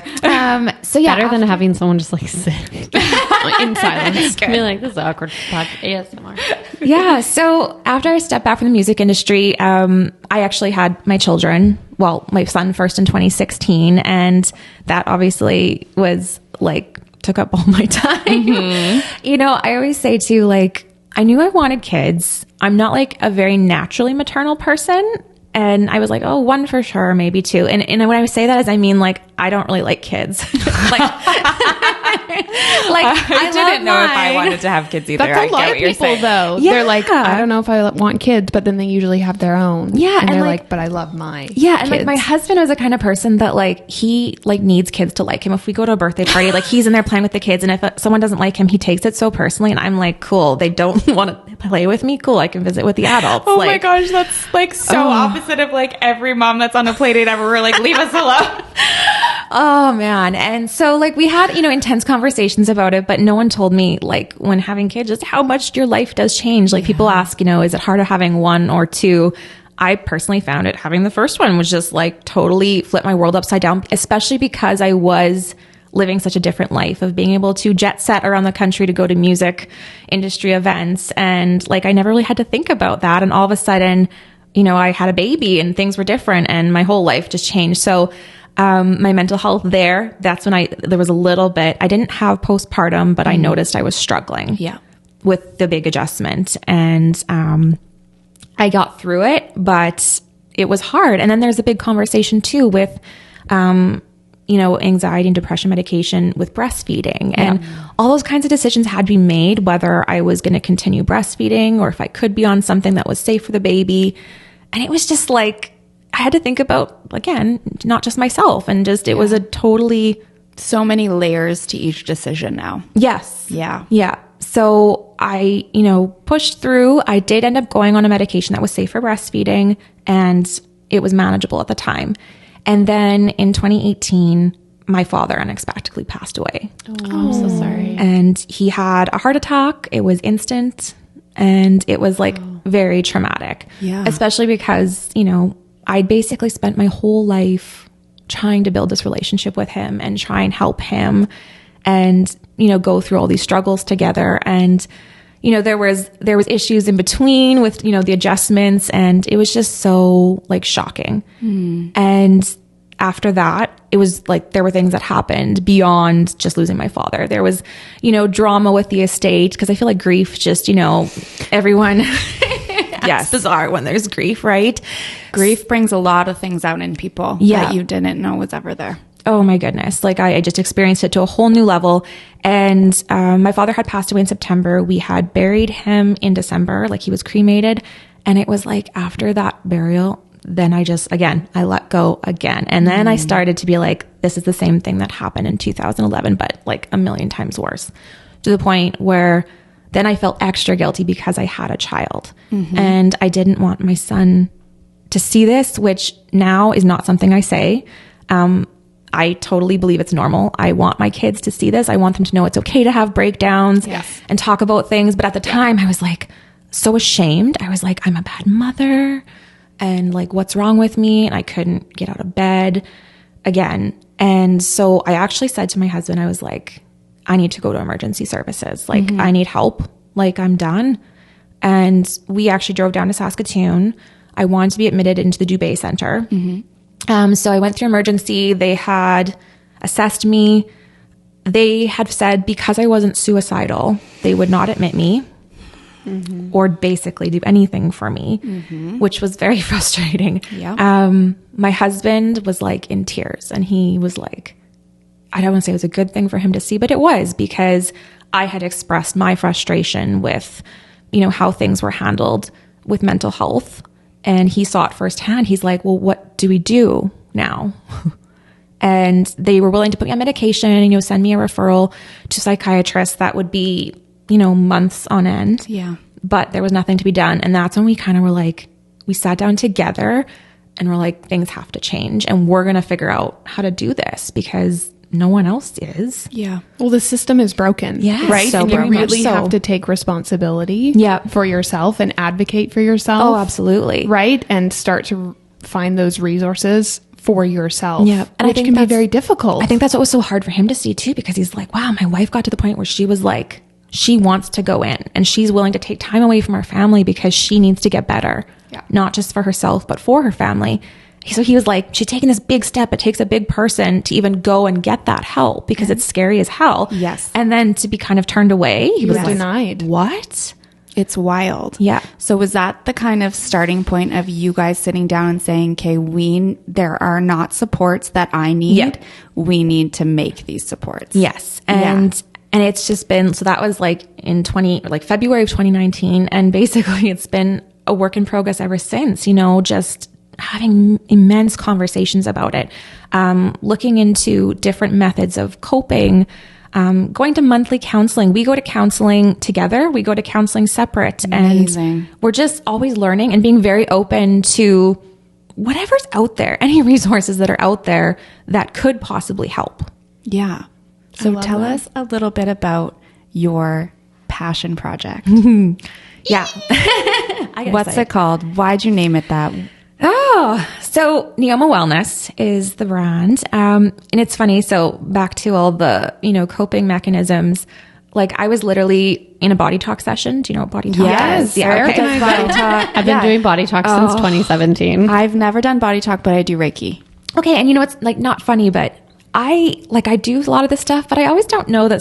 So yeah, better than having someone just like sit in silence. Be like, this is awkward. ASMR. Yeah. So after I stepped back from the music industry, I actually had my children. Well, my son first in 2016, and that obviously was like took up all my time. Mm-hmm. I always say too, like, I knew I wanted kids. I'm not like a very naturally maternal person. And I was like, oh, one for sure, maybe two. And when I say that is I mean like, I don't really like kids. I didn't know if I wanted to have kids either. That's a lot of people though. Yeah. They're like, I don't know if I want kids, but then they usually have their own. Yeah. And they're like, but I love my and kids. like my husband was the kind of person that like, he like needs kids to like him. If we go to a birthday party, like he's in there playing with the kids. And if someone doesn't like him, he takes it so personally. And I'm like, cool. They don't want to play with me. Cool. I can visit with the adults. Oh my gosh. That's like so opposite of like every mom that's on a play date ever. We're like, leave us alone. Oh man. And so like we had, intense conversations about it, but no one told me like when having kids, just how much your life does change. Like people ask, is it harder having one or two? I personally found it having the first one was just like totally flipped my world upside down, especially because I was living such a different life of being able to jet set around the country to go to music industry events. And like, I never really had to think about that. And all of a sudden, I had a baby and things were different and my whole life just changed. So my mental health that's when there was a little bit, I didn't have postpartum, but I noticed I was struggling with the big adjustment. And I got through it, but it was hard. And then there's a big conversation too with, anxiety and depression medication with breastfeeding and all those kinds of decisions had to be made, whether I was going to continue breastfeeding or if I could be on something that was safe for the baby. And it was just like, I had to think about, again, not just myself and just, it was a totally... So many layers to each decision now. Yes. Yeah. Yeah. So I, pushed through. I did end up going on a medication that was safe for breastfeeding and it was manageable at the time. And then in 2018, my father unexpectedly passed away. Oh, I'm so sorry. And he had a heart attack. It was instant and it was like very traumatic. Yeah. Especially because, I'd basically spent my whole life trying to build this relationship with him and try and help him and, you know, go through all these struggles together. And, you know, there was issues in between with, you know, the adjustments, and it was just so like shocking. And after that, it was like there were things that happened beyond just losing my father. There was, you know, drama with the estate, because I feel like grief just, you know, everyone yes, bizarre when there's grief, right? Grief brings a lot of things out in people that you didn't know was ever there. Oh my goodness. Like I just experienced it to a whole new level. And my father had passed away in September. We had buried him in December, like he was cremated. And it was like after that burial, then I let go again. And then I started to be like, this is the same thing that happened in 2011, but like a million times worse, to the point where then I felt extra guilty because I had a child and I didn't want my son to see this, which now is not something I say. I totally believe it's normal. I want my kids to see this. I want them to know it's okay to have breakdowns and talk about things. But at the time I was like so ashamed. I was like, I'm a bad mother and like, what's wrong with me? And I couldn't get out of bed again. And so I actually said to my husband, I was like, I need to go to emergency services. Like I need help. Like I'm done. And we actually drove down to Saskatoon. I wanted to be admitted into the Dubé Center. So I went through emergency. They had assessed me. They had said because I wasn't suicidal, they would not admit me or basically do anything for me, which was very frustrating. My husband was like in tears, and he was like, I don't want to say it was a good thing for him to see, but it was, because I had expressed my frustration with, you know, how things were handled with mental health. And he saw it firsthand. He's like, well, what do we do now? And they were willing to put me on medication and, you know, send me a referral to psychiatrists that would be, you know, months on end. But there was nothing to be done. And that's when we kind of were like, we sat down together and we're like, things have to change and we're going to figure out how to do this because no one else is. Well, the system is broken. Right? So and you really so. have to take responsibility for yourself and advocate for yourself. Oh, absolutely. Right? And start to find those resources for yourself. And which can be very difficult. I think that's what was so hard for him to see too, because he's like, wow, my wife got to the point where she was like, she wants to go in and she's willing to take time away from her family because she needs to get better. Not just for herself, but for her family. So he was like, she's taking this big step. It takes a big person to even go and get that help because it's scary as hell. And then to be kind of turned away, he was like, denied. What? It's wild. So was that the kind of starting point of you guys sitting down and saying, okay, there are not supports that I need. We need to make these supports. And it's just been, so that was like in February of 2019. And basically it's been a work in progress ever since, you know, just having immense conversations about it, looking into different methods of coping, going to monthly counseling. We go to counseling together. We go to counseling separate. Amazing. And we're just always learning and being very open to whatever's out there, any resources that are out there that could possibly help. So tell us a little bit about your passion project. What's it called? Why'd you name it that? So Neoma Wellness is the brand. And it's funny. So back to all the, you know, coping mechanisms. Like I was literally in a body talk session. Do you know what body talk is? Body talk. I've been doing body talk since 2017. I've never done body talk, but I do Reiki. Okay. And you know, it's like not funny, but I do a lot of this stuff, but I always don't know the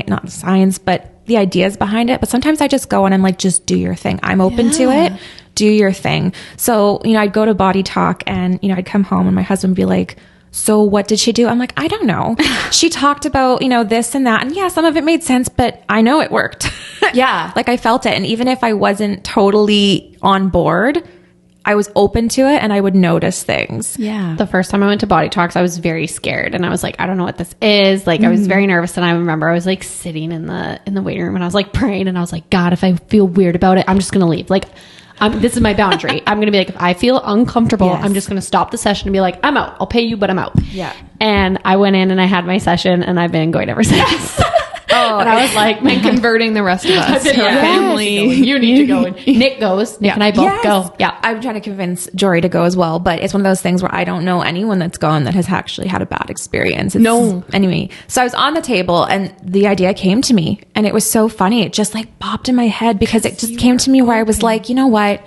not the science, but the ideas behind it. But sometimes I just go and I'm like, just do your thing. I'm open to it. Do your thing. So, you know, I'd go to body talk and, you know, I'd come home and my husband would be like, so what did she do? I'm like, I don't know. She talked about, you know, this and that. And yeah, some of it made sense, but I know it worked. Like I felt it. And even if I wasn't totally on board, I was open to it and I would notice things. The first time I went to body talks, I was very scared and I was like, I don't know what this is. Like I was very nervous. And I remember I was like sitting in the waiting room and I was like praying and I was like, God, if I feel weird about it, I'm just going to leave. Like, this is my boundary. I'm going to be like, if I feel uncomfortable, I'm just going to stop the session and be like, I'm out. I'll pay you, but I'm out. And I went in and I had my session and I've been going ever since. And I was like, and converting the rest of us, her family. You need to go. And Nick goes. Nick and I both go. Yeah. I'm trying to convince Jory to go as well, but it's one of those things where I don't know anyone that's gone that has actually had a bad experience. Anyway, so I was on the table and the idea came to me, and it was so funny. It just like popped in my head because it just came to me where I was like, you know what?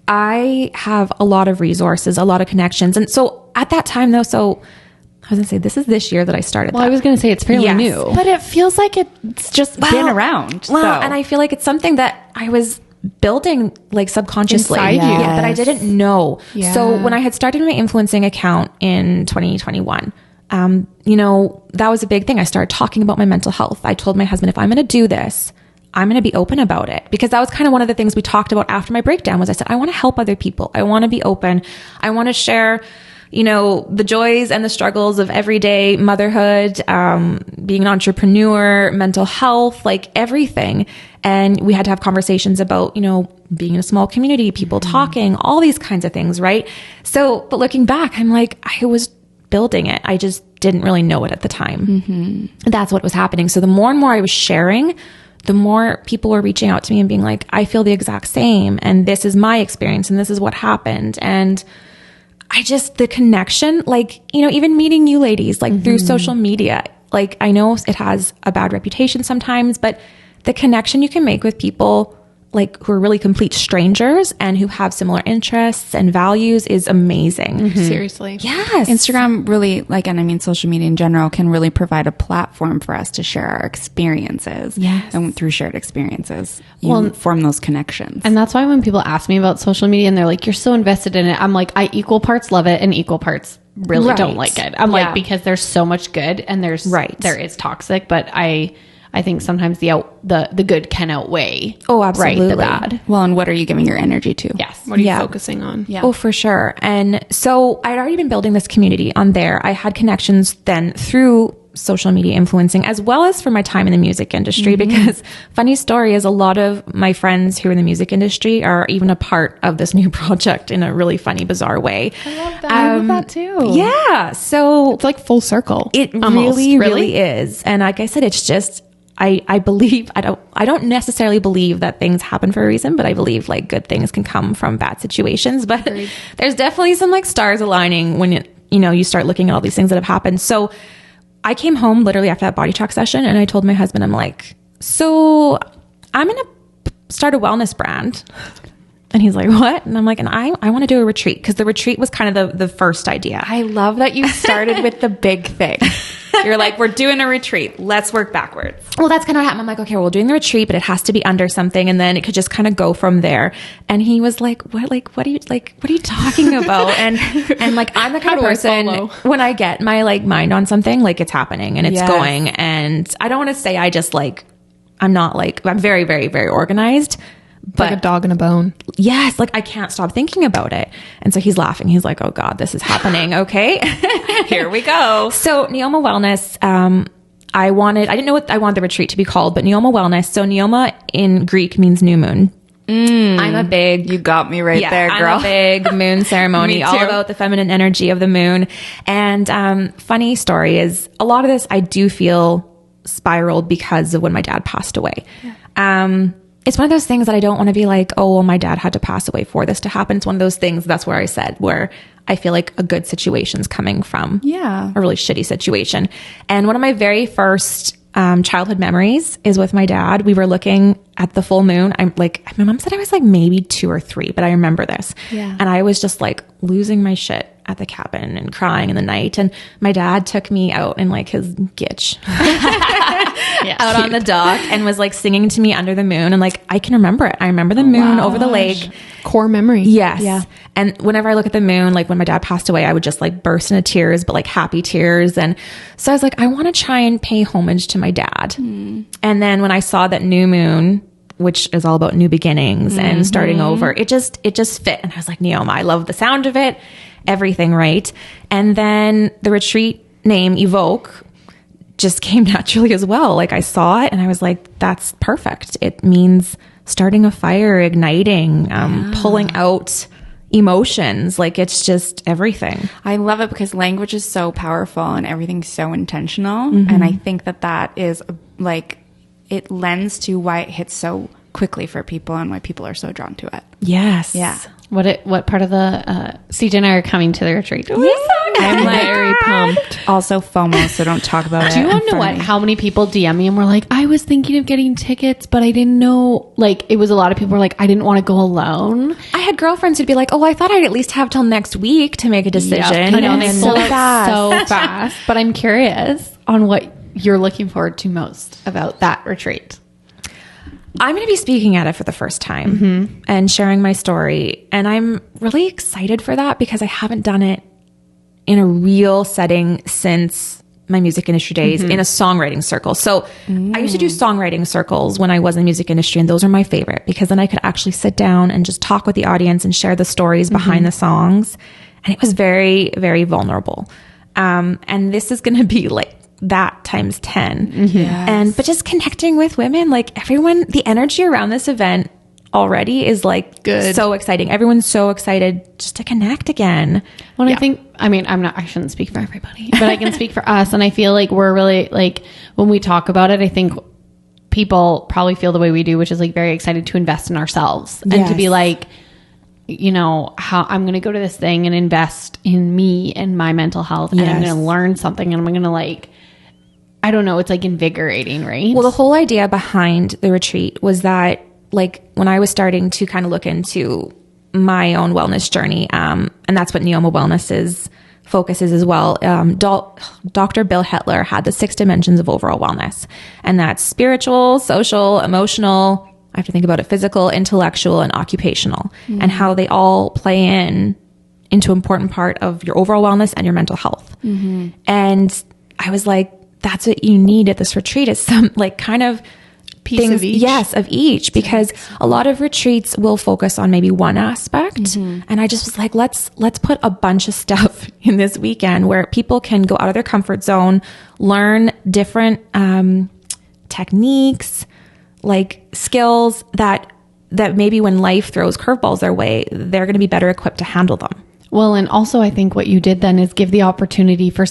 I have a lot of resources, a lot of connections. And so at that time though, so I was gonna say, this is this year that I started. Well, I was gonna say it's fairly new, but it feels like it's just been around. Well, and I feel like it's something that I was building like subconsciously, but I didn't know. Yeah. So when I had started my influencing account in 2021, you know, that was a big thing. I started talking about my mental health. I told my husband, if I'm going to do this, I'm going to be open about it, because that was kind of one of the things we talked about after my breakdown. Was I said, I want to help other people. I want to be open. I want to share, you know, the joys and the struggles of everyday motherhood, being an entrepreneur, mental health, like everything. And we had to have conversations about, you know, being in a small community, people talking, all these kinds of things, right? So, but looking back, I'm like, I was building it. I just didn't really know it at the time. That's what was happening. So the more and more I was sharing, the more people were reaching out to me and being like, I feel the exact same. And this is my experience. And this is what happened. And I just, the connection, like, you know, even meeting you ladies, like through social media, like I know it has a bad reputation sometimes, but the connection you can make with people like who are really complete strangers and who have similar interests and values is amazing. Seriously. Yes. Instagram really, like, and I mean, social media in general can really provide a platform for us to share our experiences. Yes. And through shared experiences, you form those connections. And that's why when people ask me about social media and they're like, you're so invested in it, I'm like, I equal parts love it and equal parts really don't like it. I'm like, because there's so much good and there is toxic, but I think sometimes the good can outweigh absolutely the bad. Well, and what are you giving your energy to? Yes. What are you focusing on? Oh, for sure. And so I'd already been building this community on there. I had connections then through social media influencing, as well as for my time in the music industry, because funny story is a lot of my friends who are in the music industry are even a part of this new project in a really funny, bizarre way. I love that. I love that too. Yeah. So it's like full circle. It really is. And like I said, it's just, I believe, I don't necessarily believe that things happen for a reason, but I believe like good things can come from bad situations. But there's definitely some like stars aligning when you start looking at all these things that have happened. So I came home literally after that body talk session and I told my husband, I'm like, so I'm going to start a wellness brand. And he's like, what? And I'm like, and I want to do a retreat, because the retreat was kind of the first idea. I love that you started with the big thing. You're like, we're doing a retreat. Let's work backwards. Well, that's kind of what happened. I'm like, okay, well, we're doing the retreat, but it has to be under something. And then it could just kind of go from there. And he was like, what are you talking about? and like, I'm the kind of person when I get my like mind on something, like it's happening and it's going. And I don't want to say I'm very, very, very organized. But like a dog in a bone. Yes. Like I can't stop thinking about it. And so he's laughing. He's like, oh God, this is happening. Okay. Here we go. So Neoma Wellness, I didn't know what I wanted the retreat to be called, but Neoma Wellness. So Neoma in Greek means new moon. You got me right there, girl. I'm a big moon ceremony, all about the feminine energy of the moon. And, funny story is a lot of this I do feel spiraled because of when my dad passed away. Yeah. It's one of those things that I don't want to be like, oh, well, my dad had to pass away for this to happen. It's one of those things, that's where I said, where I feel like a good situation's coming from a really shitty situation. And one of my very first childhood memories is with my dad. We were looking at the full moon. I'm like, my mom said I was like maybe 2 or 3, but I remember this. Yeah. And I was just like losing my shit at the cabin and crying in the night. And my dad took me out in like his gitch out on the dock and was like singing to me under the moon. And like, I can remember it. I remember the moon over the lake. Core memory. Yes. Yeah. And whenever I look at the moon, like when my dad passed away, I would just like burst into tears, but like happy tears. And so I was like, I want to try and pay homage to my dad. And then when I saw that new moon, which is all about new beginnings and starting over, it just fit. And I was like, Neoma, I love the sound of it, everything, right? And then the retreat name, Evoke, just came naturally as well. Like I saw it and I was like, that's perfect. It means starting a fire, igniting, pulling out emotions. Like, it's just everything. I love it because language is so powerful and everything's so intentional. And I think that is like, it lends to why it hits so quickly for people and why people are so drawn to it. Yes. Yeah. What part of the CJ and I are coming to the retreat? I'm like Very pumped. also FOMO, so don't talk about it. Do you want to know what? How many people DM me and were like, I was thinking of getting tickets, but I didn't know. Like, it was a lot of people were like, I didn't want to go alone. I had girlfriends who'd be like, oh, I thought I'd at least have till next week to make a decision. I know, and they And sold out so fast. But I'm curious on what you're looking forward to most about that retreat. I'm going to be speaking at it for the first time and sharing my story. And I'm really excited for that because I haven't done it in a real setting since my music industry days in a songwriting circle. So I used to do songwriting circles when I was in the music industry, and those are my favorite because then I could actually sit down and just talk with the audience and share the stories behind the songs. And it was very, very vulnerable. And this is going to be like that times 10. But just connecting with women, like everyone, the energy around this event already is like so exciting. Everyone's so excited just to connect again. Well, I shouldn't speak for everybody, but I can speak for us. And I feel like we're really like, when we talk about it, I think people probably feel the way we do, which is like very excited to invest in ourselves and to be like, you know, how I'm going to go to this thing and invest in me and my mental health. And I'm going to learn something, and I'm going to like, I don't know, it's like invigorating, right? Well, the whole idea behind the retreat was that, like, when I was starting to kind of look into my own wellness journey, and that's what Neoma Wellness focuses as well. Dr. Bill Hetler had the 6 dimensions of overall wellness, and that's spiritual, social, emotional, I have to think about it, physical, intellectual, and occupational, and how they all play into an important part of your overall wellness and your mental health. And I was like, that's what you need at this retreat, is some like kind of piece of each. Yes, of each, because a lot of retreats will focus on maybe one aspect. And I just was like, let's put a bunch of stuff in this weekend where people can go out of their comfort zone, learn different techniques, like skills that maybe when life throws curveballs their way, they're going to be better equipped to handle them. Well, and also I think what you did then is give the opportunity for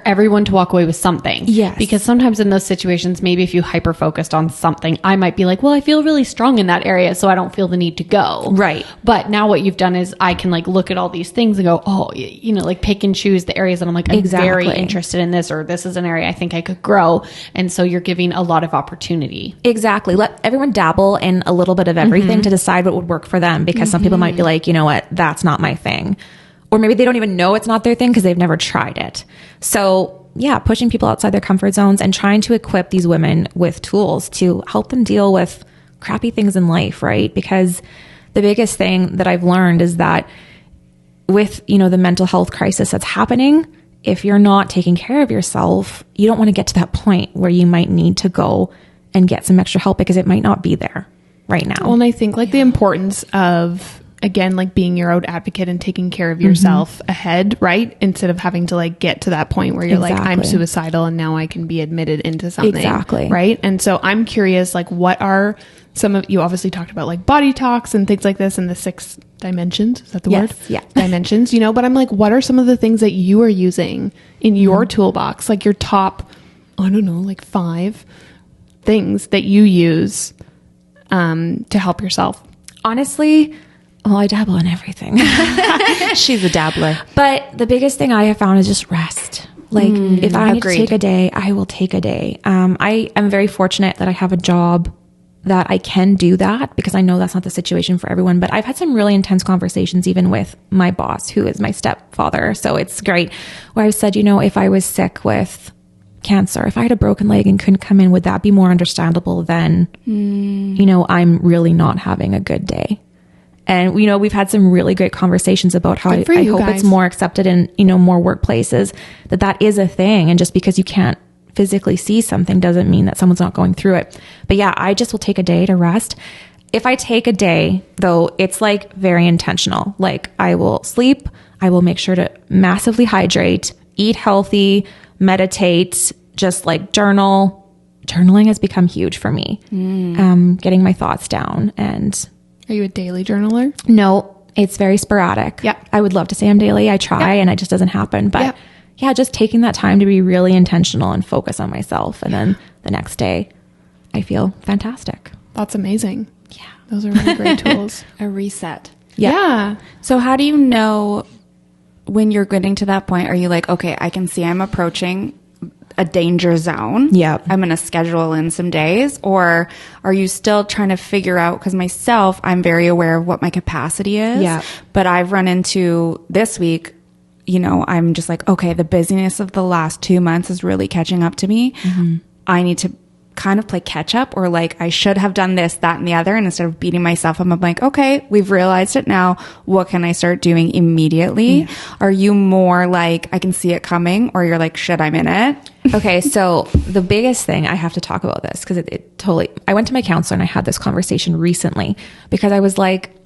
everyone to walk away with something. Yes. Because sometimes in those situations, maybe if you hyper focused on something, I might be like, well, I feel really strong in that area, so I don't feel the need to go. Right. But now what you've done is I can like look at all these things and go, oh, you know, like pick and choose the areas that I'm like, I'm very interested in this, or this is an area I think I could grow. And so you're giving a lot of opportunity. Exactly. Let everyone dabble in a little bit of everything to decide what would work for them, because some people might be like, you know what, that's not my thing. Or maybe they don't even know it's not their thing because they've never tried it. So yeah, pushing people outside their comfort zones and trying to equip these women with tools to help them deal with crappy things in life, right? Because the biggest thing that I've learned is that with, you know, the mental health crisis that's happening, if you're not taking care of yourself, you don't want to get to that point where you might need to go and get some extra help because it might not be there right now. Well, and I think like the importance of, again, like being your own advocate and taking care of yourself ahead, right? Instead of having to like get to that point where you're like, I'm suicidal and now I can be admitted into something. Exactly. Right. And so I'm curious, like, what are some of, you obviously talked about like body talks and things like this and the 6 dimensions. Is that the word? Yeah. Dimensions, you know, but I'm like, what are some of the things that you are using in your toolbox? Like your top, I don't know, like 5 things that you use to help yourself? Honestly, well, I dabble in everything. She's a dabbler. But the biggest thing I have found is just rest. Like if I need to take a day, I will take a day. I am very fortunate that I have a job that I can do that, because I know that's not the situation for everyone. But I've had some really intense conversations even with my boss, who is my stepfather. So it's great, where I've said, you know, if I was sick with cancer, if I had a broken leg and couldn't come in, would that be more understandable than, you know, I'm really not having a good day? And, you know, we've had some really great conversations about how I hope it's more accepted in, you know, more workplaces, that is a thing. And just because you can't physically see something doesn't mean that someone's not going through it. But yeah, I just will take a day to rest. If I take a day, though, it's like very intentional. Like I will sleep, I will make sure to massively hydrate, eat healthy, meditate, just like journal. Journaling has become huge for me. Getting my thoughts down. And are you a daily journaler? no, It's very sporadic. Yeah. I would love to say I'm daily. I try and it just doesn't happen. But yeah, just taking that time to be really intentional and focus on myself. And then the next day I feel fantastic. That's amazing. Yeah. Those are really great tools. A reset. Yeah. So how do you know when you're getting to that point? Are you like, okay, I can see I'm approaching a danger zone. Yeah. I'm going to schedule in some days, or are you still trying to figure out, because myself, I'm very aware of what my capacity is. Yeah. But I've run into this week, you know, I'm just like, okay, the busyness of the last 2 months is really catching up to me. Mm-hmm. I need to kind of play catch up, or like I should have done this, that, and the other. And instead of beating myself up, I'm like, okay, we've realized it now. What can I start doing immediately? Yeah. Are you more like, I can see it coming, or you're like, shit, I'm in it? Okay. So the biggest thing, I have to talk about this because it totally, I went to my counselor and I had this conversation recently because I was like,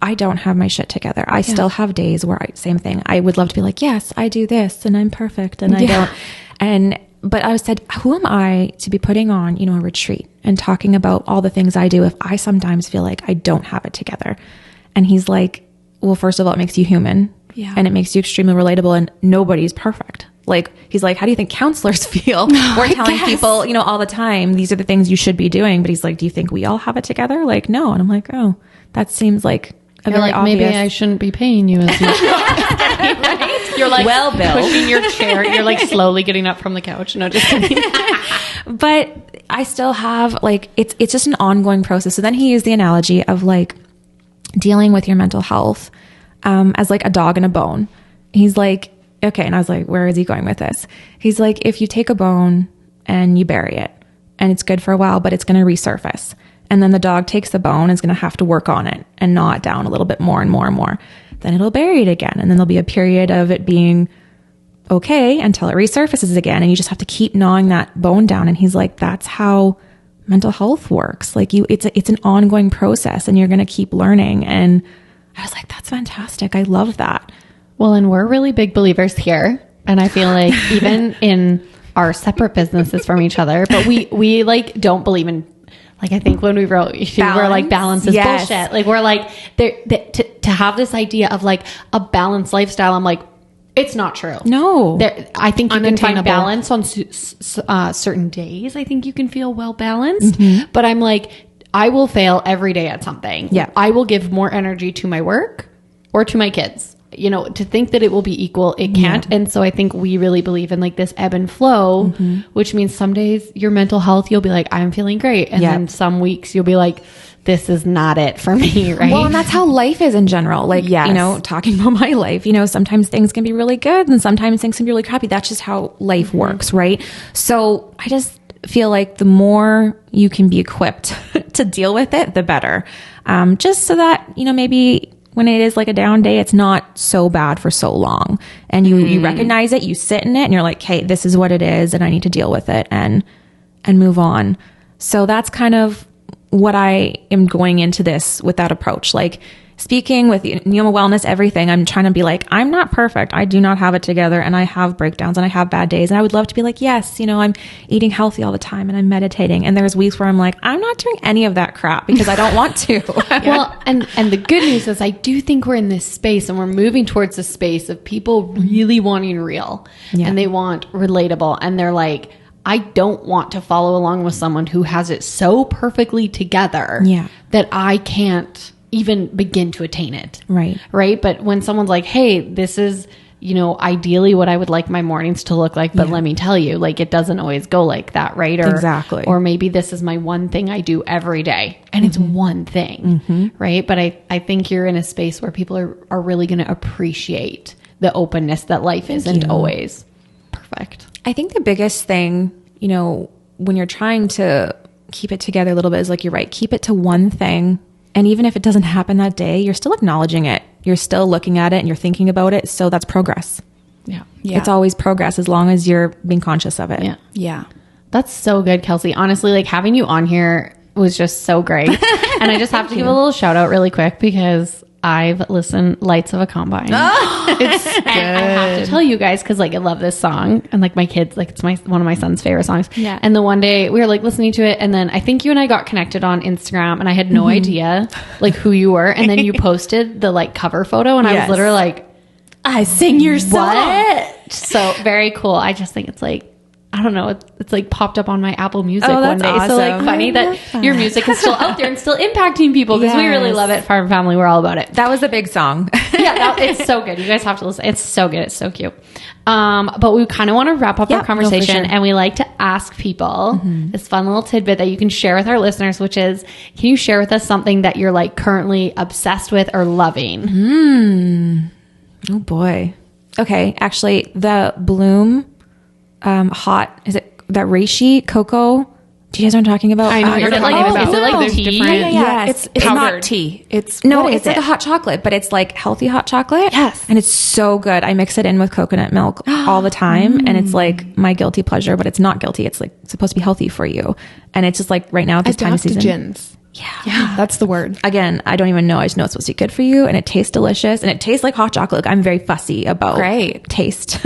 I don't have my shit together. I still have days where same thing. I would love to be like, yes, I do this and I'm perfect and I don't. But I said, who am I to be putting on, you know, a retreat and talking about all the things I do if I sometimes feel like I don't have it together? And he's like, well, first of all, it makes you human and it makes you extremely relatable and nobody's perfect. Like, he's like, how do you think counselors feel? We're telling people, you know, all the time, these are the things you should be doing. But he's like, do you think we all have it together? Like, no. And I'm like, oh, that seems like a very obvious. Maybe I shouldn't be paying you as much. You're like, well, Bill, pushing your chair. You're like slowly getting up from the couch. No, just kidding. But I still have like, it's just an ongoing process. So then he used the analogy of like dealing with your mental health as like a dog and a bone. He's like, okay. And I was like, where is he going with this? He's like, if you take a bone and you bury it and it's good for a while, but it's going to resurface. And then the dog takes the bone and is going to have to work on it and gnaw it down a little bit more and more and more. Then it'll bury it again. And then there'll be a period of it being okay until it resurfaces again. And you just have to keep gnawing that bone down. And he's like, that's how mental health works. Like it's an ongoing process and you're going to keep learning. And I was like, that's fantastic. I love that. Well, and we're really big believers here. And I feel like even in our separate businesses from each other, but we like don't believe in, like, I think when we wrote, we're like, balance is bullshit. Like, we're like, to have this idea of like a balanced lifestyle, I'm like, it's not true. No. I think you can find balance on certain days. I think you can feel well balanced. Mm-hmm. But I'm like, I will fail every day at something. Yeah. I will give more energy to my work or to my kids. You know, to think that it will be equal, it can't. Yeah. And so I think we really believe in like this ebb and flow, which means some days your mental health, you'll be like, I'm feeling great. And then some weeks you'll be like, this is not it for me, right? Well, and that's how life is in general. Like, you know, talking about my life, you know, sometimes things can be really good and sometimes things can be really crappy. That's just how life works, right? So I just feel like the more you can be equipped to deal with it, the better. Just so that, you know, maybe when it is like a down day, it's not so bad for so long. And you recognize it, you sit in it and you're like, hey, this is what it is and I need to deal with it and move on. So that's kind of what I am going into this with that approach. Like speaking with Neoma Wellness, everything, I'm trying to be like, I'm not perfect. I do not have it together and I have breakdowns and I have bad days. And I would love to be like, yes, you know, I'm eating healthy all the time and I'm meditating. And there's weeks where I'm like, I'm not doing any of that crap because I don't want to. Well, and the good news is I do think we're in this space and we're moving towards the space of people really wanting real and they want relatable. And they're like, I don't want to follow along with someone who has it so perfectly together that I can't even begin to attain it. Right. But when someone's like, hey, this is, you know, ideally what I would like my mornings to look like. But let me tell you, like, it doesn't always go like that. Right. Exactly. Or maybe this is my one thing I do every day and it's one thing. Right. But I think you're in a space where people are really going to appreciate the openness that life isn't always perfect. I think the biggest thing, you know, when you're trying to keep it together a little bit is like, you're right, keep it to one thing. And even if it doesn't happen that day, you're still acknowledging it. You're still looking at it and you're thinking about it. So that's progress. Yeah. It's always progress as long as you're being conscious of it. Yeah. That's so good, Kelsey. Honestly, like having you on here was just so great. And I just have to give a little shout out really quick because I've listened Lights of a Combine. It's good. And I have to tell you guys, because like I love this song, and like my kids, like it's one of my son's favorite songs. Yeah. And the one day we were like listening to it, and then I think you and I got connected on Instagram, and I had no idea like who you were, and then you posted the like cover photo, and I was literally like, I sing your song. what? So very cool. I just think it's like, I don't know. It's like popped up on my Apple Music one day. Awesome. So like funny that your music is still out there and still impacting people, because we really love it. Farm Family, we're all about it. That was a big song. It's so good. You guys have to listen. It's so good. It's so cute. But we kind of want to wrap up our conversation, and we like to ask people this fun little tidbit that you can share with our listeners, which is, can you share with us something that you're like currently obsessed with or loving? Oh boy. Okay. Actually, the Bloom hot, is it that reishi cocoa? Do you guys know what I'm talking about? I know what you're talking about. Is it like There's tea? different- Yes. It's not powdered. tea. It's It's like a hot chocolate, but it's like healthy hot chocolate. Yes. And it's so good. I mix it in with coconut milk all the time. And it's like my guilty pleasure, but it's not guilty. It's like supposed to be healthy for you. And it's just like right now at this time of season. Adaptogens. Yeah, that's the word. Again, I don't even know. I just know it's supposed to be good for you, and it tastes delicious, and it tastes like hot chocolate. I'm very fussy about taste.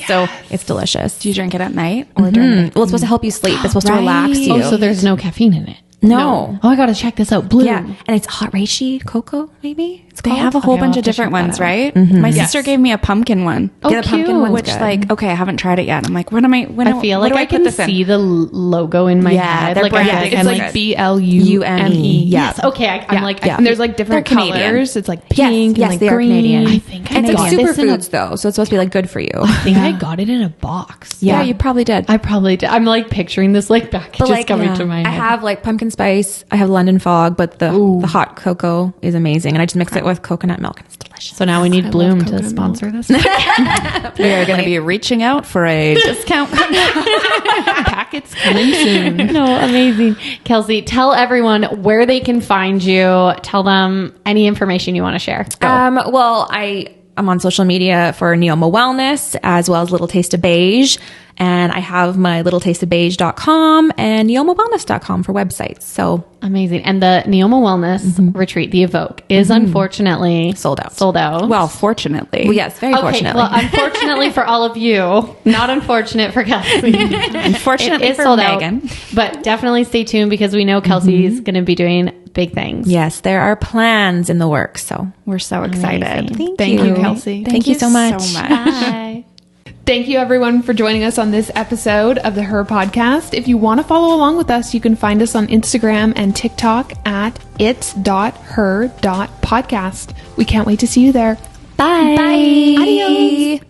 So it's delicious. Do you drink it at night or during the Well, it's supposed to help you sleep. It's supposed to relax you. Oh, so there's no caffeine in it. No. Oh, I got to check this out. Bloom. Yeah. And it's hot reishi cocoa, maybe? It's They called? have a whole Okay, bunch I'll of have to different check that ones, out. right? My sister gave me a pumpkin one. Oh, Yeah, the pumpkin cute. one's Which good. like, okay, I haven't tried it yet. I'm like, when I feel like I can see the logo in my head. they're Like branded. I It's It's can like BLUME. Yes. Okay. I'm like, Yeah. And there's like different They're Canadian. colors. It's like pink Yes, and like they are green. Canadian. I think I It's got like this in a superfoods, though, so it's supposed to be like good for you. I think I got it in a box. Yeah, you probably did. I probably did. I'm like picturing this like package But just coming to my head. I have like pumpkin spice. I have London fog, but the hot cocoa is amazing, and I just mix it with coconut milk, and it's delicious. So now we need Bloom to coconut sponsor this. We are going to be reaching out for a discount. Packets coming soon. No, amazing. Kelsey, tell everyone where they can find you. Tell them any information you want to share. Go. Well, I'm on social media for Neoma Wellness, as well as Little Taste of Beige. And I have my littletasteofbeige.com and neomawellness.com for websites. So Amazing. And the Neoma Wellness retreat, the Evoke, is unfortunately sold out. Sold out. Well, fortunately. Well, yes, very fortunately. Well, unfortunately for all of you, not unfortunate for Kelsey. Unfortunately It is for sold out. Megan. But definitely stay tuned, because we know Kelsey's going to be doing big things. Yes, there are plans in the works. So We're so excited. Amazing. Thank you, Kelsey. Thank you so much. Bye. Thank you, everyone, for joining us on this episode of the Her Podcast. If you want to follow along with us, you can find us on Instagram and TikTok at its.her.podcast. We can't wait to see you there. Bye. Adios.